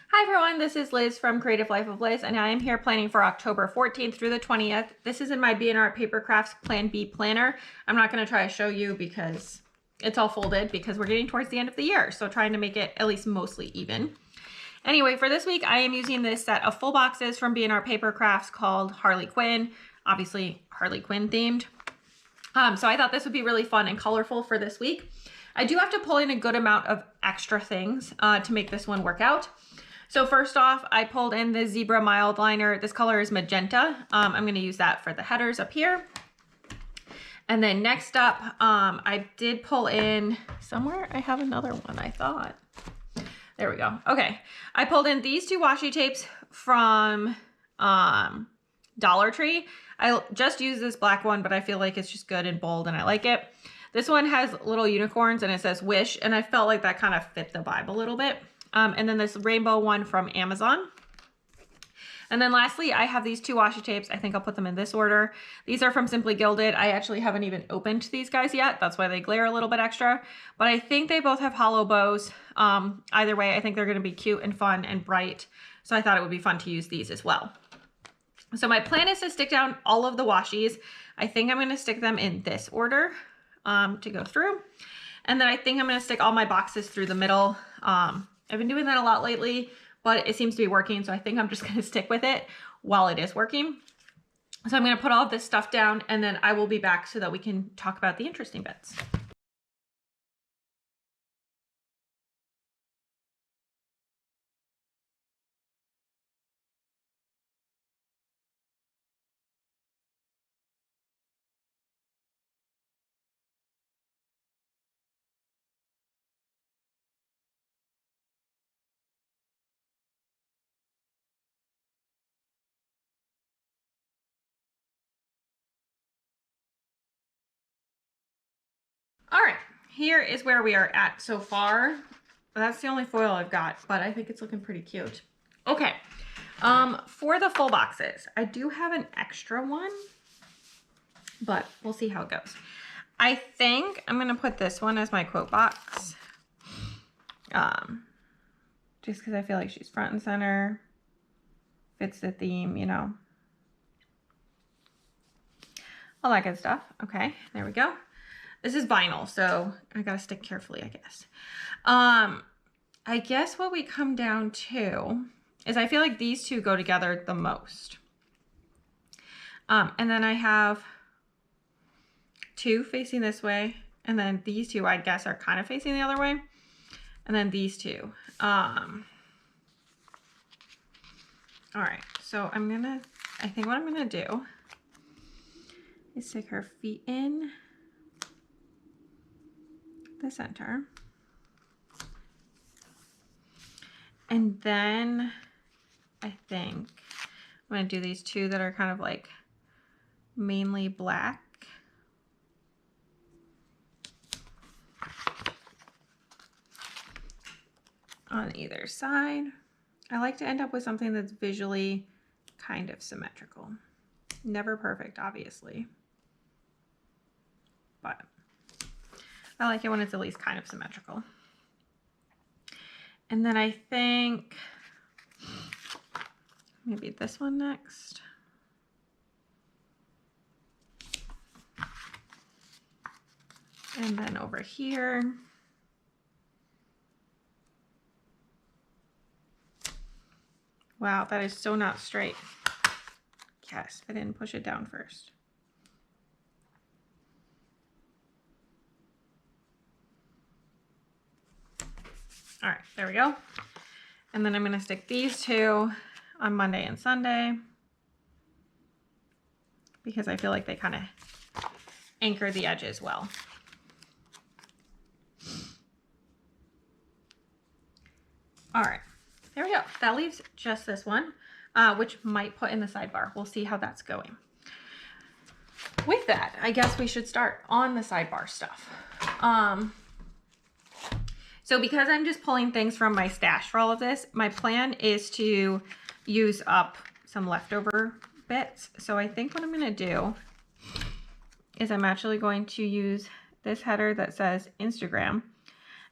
Hi everyone, this is Liz from Creative Life of Liz, and I am here planning for October 14th through the 20th. This is in my B&R Paper Crafts Plan B planner. I'm not going to try to show you because it's all folded because we're getting towards the end of the year, so trying to make it at least mostly even. Anyway, for this week, I am using this set of full boxes from B&R Paper Crafts called Harley Quinn, obviously Harley Quinn themed. So I thought this would be really fun and colorful for this week. I do have to pull in a good amount of extra things to make this one work out. So first off, I pulled in the Zebra Mild Liner. This color is magenta. I'm going to use that for the headers up here. And then next up, I did pull in somewhere. I have another one, I thought. There we go. Okay. I pulled in these two washi tapes from Dollar Tree. I just used this black one, but I feel like it's just good and bold and I like it. This one has little unicorns and it says wish, and I felt like that kind of fit the vibe a little bit. And then this rainbow one from Amazon. And then lastly, I have these two washi tapes. I think I'll put them in this order. These are from Simply Gilded. I actually haven't even opened these guys yet. That's why they glare a little bit extra. But I think they both have hollow bows. Either way, I think they're going to be cute and fun and bright. So I thought it would be fun to use these as well. So my plan is to stick down all of the washies. I think I'm going to stick them in this order to go through. And then I think I'm going to stick all my boxes through the middle. I've been doing that a lot lately, but it seems to be working. So I think I'm just going to stick with it while it is working. So I'm going to put all of this stuff down and then I will be back so that we can talk about the interesting bits. All right, here is where we are at so far. That's the only foil I've got, but I think it's looking pretty cute. Okay, for the full boxes, I do have an extra one, but we'll see how it goes. I think I'm gonna put this one as my quote box, just because I feel like she's front and center, fits the theme, you know, all that good stuff. Okay, there we go. This is vinyl, so I gotta stick carefully, I guess. I guess what we come down to is I feel like these two go together the most. And then I have two facing this way, and then these two, I guess, are kind of facing the other way. And then these two. All right, so I think what I'm gonna do is stick her feet in the center. And then I think I'm going to do these two that are kind of like mainly black. On either side. I like to end up with something that's visually kind of symmetrical. Never perfect, obviously. But I like it when it's at least kind of symmetrical. And then I think maybe this one next. And then over here. Wow, that is so not straight. Yes, I didn't push it down first. All right, there we go. And then I'm going to stick these two on Monday and Sunday because I feel like they kind of anchor the edges well. All right, there we go. That leaves just this one, which might put in the sidebar. We'll see how that's going. With that, I guess we should start on the sidebar stuff. So because I'm just pulling things from my stash for all of this, my plan is to use up some leftover bits. So I think what I'm going to do is I'm actually going to use this header that says Instagram.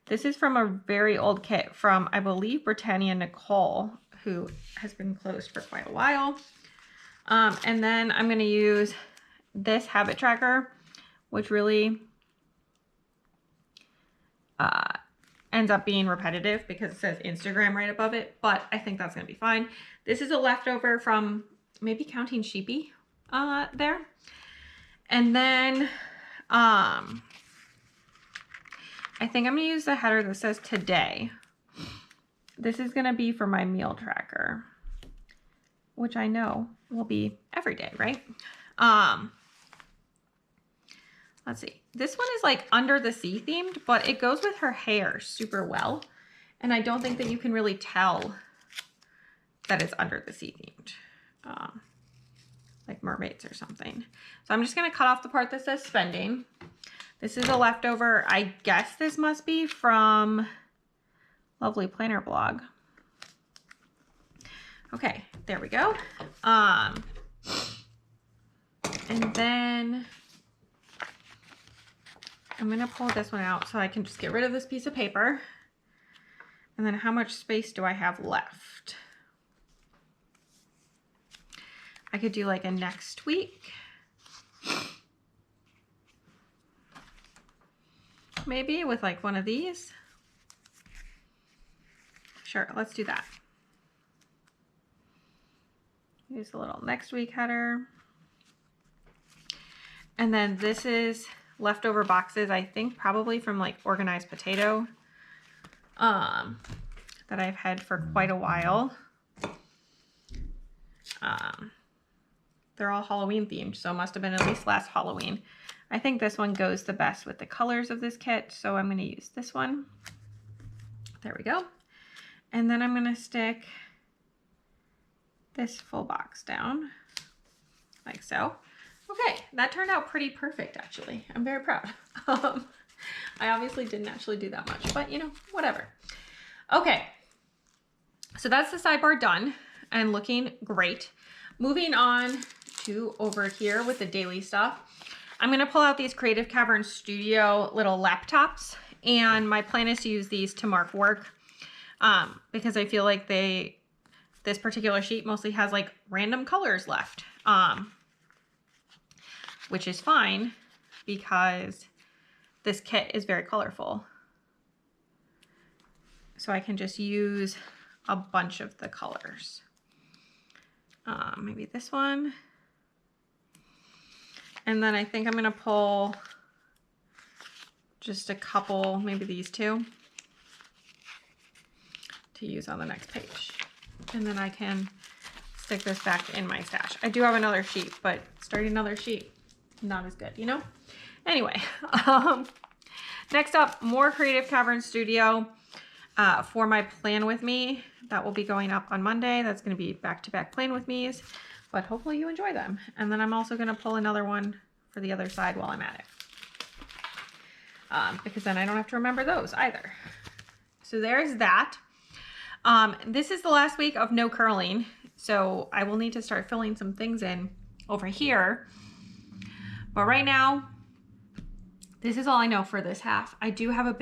This is from a very old kit from, I believe, Britannia Nicole, who has been closed for quite a while. And then I'm going to use this habit tracker, which really ends up being repetitive because it says Instagram right above it, but I think that's going to be fine. This is a leftover from maybe Counting Sheepy there. And then I think I'm going to use the header that says today. This is going to be for my meal tracker, which I know will be every day, right? Let's see. This one is like under the sea themed, but it goes with her hair super well. And I don't think that you can really tell that it's under the sea themed, like mermaids or something. So I'm just going to cut off the part that says spending. This is a leftover. I guess this must be from Lovely Planner Blog. Okay, there we go. And then I'm going to pull this one out so I can just get rid of this piece of paper. And then how much space do I have left? I could do like a next week. Maybe with like one of these. Sure, let's do that. Use a little next week header. And then this is leftover boxes, I think probably from like Organized Potato, that I've had for quite a while. They're all Halloween themed, so it must have been at least last Halloween. I think this one goes the best with the colors of this kit, so I'm going to use this one. There we go. And then I'm going to stick this full box down like so. Okay, that turned out pretty perfect, actually. I'm very proud. I obviously didn't actually do that much, but you know, whatever. Okay, so that's the sidebar done and looking great. Moving on to over here with the daily stuff. I'm gonna pull out these Creative Cavern Studio little laptops, and my plan is to use these to mark work because I feel like this particular sheet mostly has like random colors left. Which is fine because this kit is very colorful. So I can just use a bunch of the colors. Maybe this one. And then I think I'm gonna pull just a couple, maybe these two, to use on the next page. And then I can stick this back in my stash. I do have another sheet, but starting another sheet, not as good, you know? Anyway, next up, more Creative Cavern Studio for my Plan With Me. That will be going up on Monday. That's going to be back-to-back Plan With Me's, but hopefully you enjoy them. And then I'm also going to pull another one for the other side while I'm at it, because then I don't have to remember those either. So there's that. This is the last week of no curling, so I will need to start filling some things in over here. But right now, this is all I know for this half. I do have a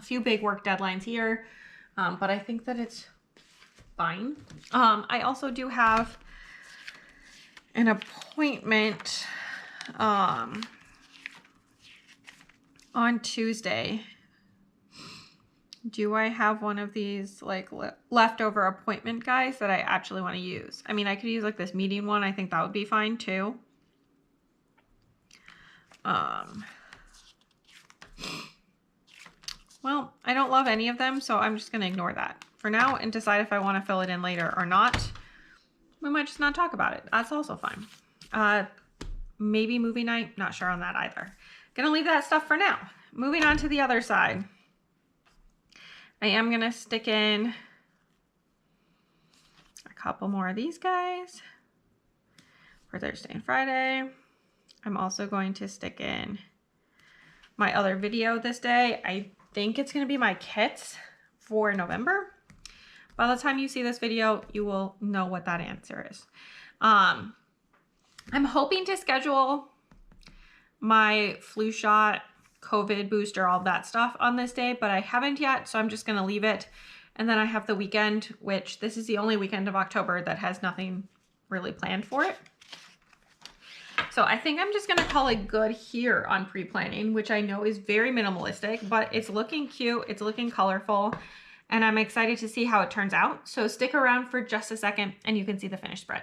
few big work deadlines here, but I think that it's fine. I also do have an appointment on Tuesday. Do I have one of these like leftover appointment guys that I actually want to use? I mean, I could use like this meeting one. I think that would be fine too. Well, I don't love any of them, so I'm just going to ignore that for now and decide if I want to fill it in later or not. We might just not talk about it. That's also fine. Maybe movie night. Not sure on that either. Gonna leave that stuff for now. Moving on to the other side. I am going to stick in a couple more of these guys for Thursday and Friday. I'm also going to stick in my other video this day. I think it's going to be my kits for November. By the time you see this video, you will know what that answer is. I'm hoping to schedule my flu shot, COVID booster, all that stuff on this day, but I haven't yet, so I'm just gonna leave it. And then I have the weekend, which this is the only weekend of October that has nothing really planned for it. So I think I'm just gonna call it good here on pre-planning, which I know is very minimalistic, but it's looking cute, it's looking colorful, and I'm excited to see how it turns out. So stick around for just a second and you can see the finished spread.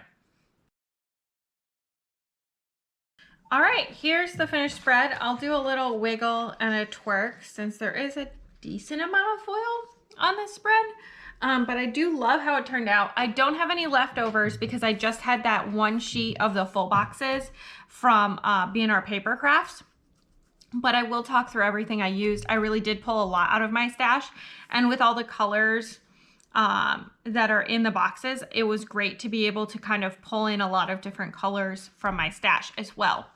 All right, here's the finished spread. I'll do a little wiggle and a twerk since there is a decent amount of foil on this spread. But I do love how it turned out. I don't have any leftovers because I just had that one sheet of the full boxes from B&R Paper Crafts. But I will talk through everything I used. I really did pull a lot out of my stash. And with all the colors that are in the boxes, it was great to be able to kind of pull in a lot of different colors from my stash as well.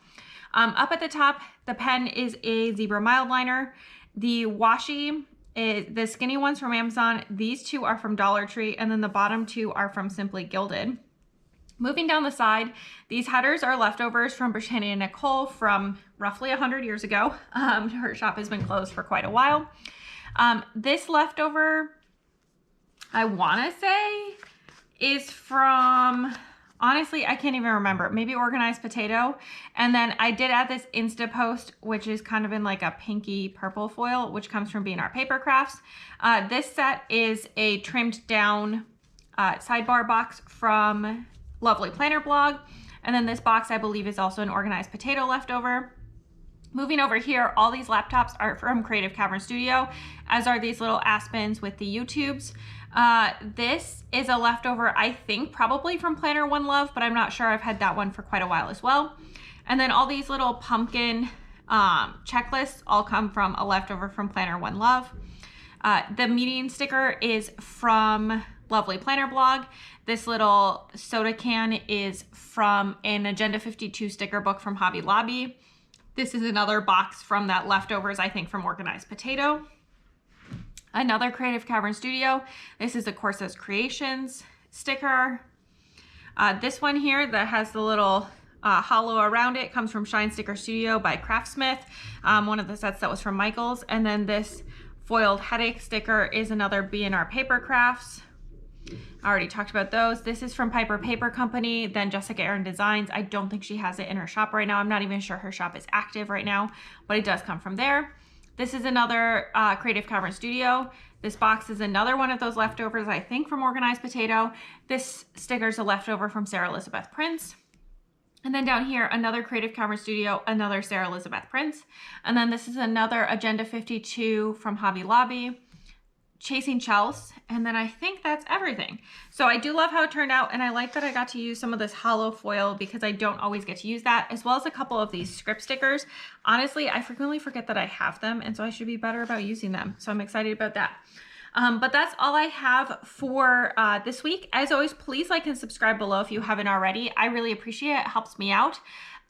Up at the top, the pen is a zebra mild liner. The washi, the skinny ones from Amazon, these two are from Dollar Tree, and then the bottom two are from Simply Gilded. Moving down the side, these headers are leftovers from Britannia Nicole from roughly 100 years ago. Her shop has been closed for quite a while. This leftover, I want to say, is from, honestly, I can't even remember. Maybe Organized Potato. And then I did add this Insta Post, which is kind of in like a pinky purple foil, which comes from B&R Paper Crafts. This set is a trimmed down sidebar box from Lovely Planner Blog. And then this box, I believe, is also an Organized Potato leftover. Moving over here, all these laptops are from Creative Cavern Studio, as are these little Aspens with the YouTubes. This is a leftover, I think, probably from Planner One Love, but I'm not sure. I've had that one for quite a while as well. And then all these little pumpkin checklists all come from a leftover from Planner One Love. The meeting sticker is from Lovely Planner Blog. This little soda can is from an Agenda 52 sticker book from Hobby Lobby. This is another box from that leftovers, I think, from Organized Potato. Another Creative Cavern Studio. This is a Corsa's Creations sticker. This one here that has the little hollow around it comes from Shine Sticker Studio by Craftsmith, one of the sets that was from Michaels. And then this foiled headache sticker is another B&R Paper Crafts. I already talked about those. This is from Piper Paper Company, then Jessica Erin Designs. I don't think she has it in her shop right now. I'm not even sure her shop is active right now, but it does come from there. This is another Creative Cavern Studio. This box is another one of those leftovers, I think, from Organized Potato. This sticker is a leftover from Sarah Elizabeth Prince. And then down here, another Creative Cavern Studio, another Sarah Elizabeth Prince. And then this is another Agenda 52 from Hobby Lobby. Chasing Chels, and then I think that's everything. So I do love how it turned out, and I like that I got to use some of this hollow foil because I don't always get to use that, as well as a couple of these script stickers. Honestly, I frequently forget that I have them, and so I should be better about using them. So I'm excited about that. But that's all I have for this week. As always, please like and subscribe below if you haven't already. I really appreciate it. It helps me out.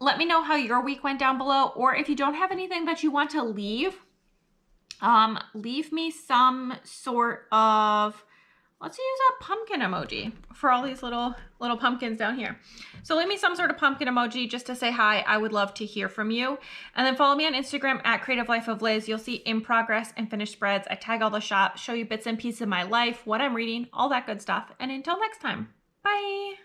Let me know how your week went down below, or if you don't have anything that you want to leave me some sort of, let's use a pumpkin emoji for all these little pumpkins down here. So leave me some sort of pumpkin emoji just to say hi. I would love to hear from you. And then follow me on Instagram at Creative Life of Liz. You'll see in progress and finished spreads. I tag all the shop, show you bits and pieces of my life, what I'm reading, all that good stuff. And until next time, bye.